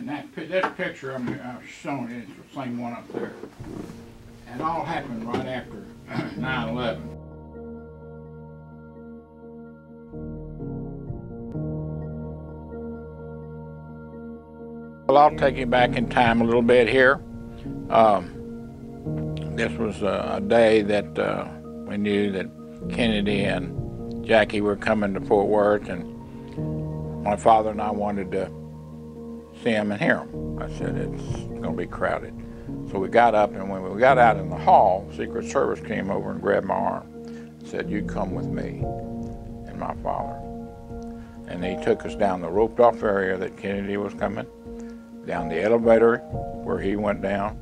And this picture I'm showing you is the same one up there. And all happened right after 9/11. Well, I'll take you back in time a little bit here. This was a day that we knew that Kennedy and Jackie were coming to Fort Worth, and my father and I wanted to see him and hear him. I said, it's going to be crowded. So we got up, and when we got out in the hall, Secret Service came over and grabbed my arm and said, you come with me and my father. And he took us down the roped off area that Kennedy was coming, down the elevator where he went down,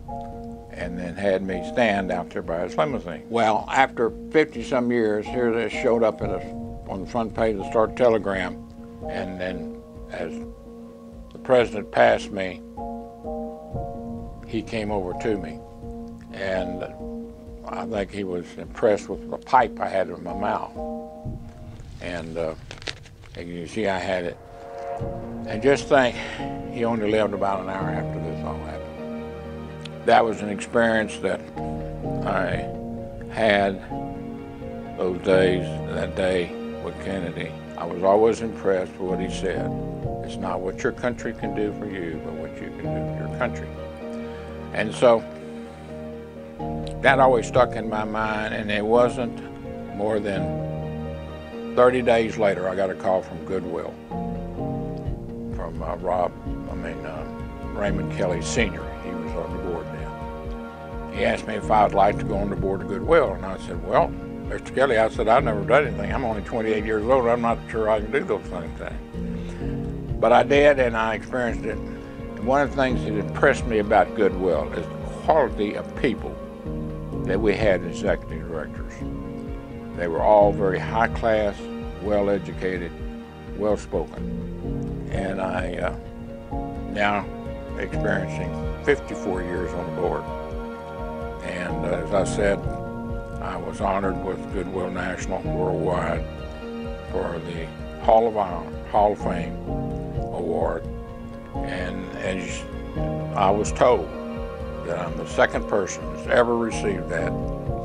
and then had me stand out there by his limousine. Well, after 50-some years, here this showed up on the front page of the Star Telegram, and then as the president passed me, he came over to me, and I think he was impressed with the pipe I had in my mouth. And you see I had it. And just think, he only lived about an hour after this all happened. That was an experience that I had those days, that day with Kennedy. I was always impressed with what he said. It's not what your country can do for you, but what you can do for your country. And so that always stuck in my mind, and it wasn't more than 30 days later I got a call from Goodwill, from Raymond Kelly Sr. He was on the board then. He asked me if I would like to go on the board of Goodwill, and I said, well, Mr. Kelly, I said, I've never done anything. I'm only 28 years old. I'm not sure I can do those things. But I did, and I experienced it. And one of the things that impressed me about Goodwill is the quality of people that we had as executive directors. They were all very high class, well educated, well spoken. And I now experiencing 54 years on the board. And as I said, I was honored with Goodwill National Worldwide for the Hall of Fame award. And as I was told, that I'm the second person that's ever received that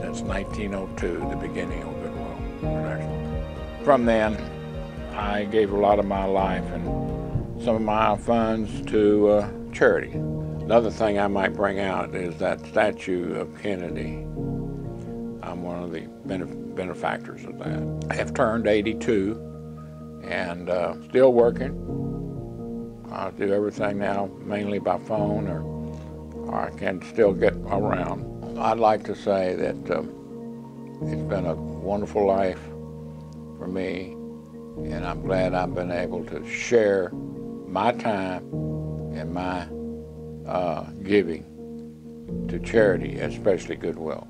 since 1902, the beginning of Goodwill International. From then, I gave a lot of my life and some of my funds to charity. Another thing I might bring out is that statue of Kennedy. I'm one of the benefactors of that. I have turned 82 and still working. I do everything now mainly by phone, or I can still get around. I'd like to say that it's been a wonderful life for me, and I'm glad I've been able to share my time and my giving to charity, especially Goodwill.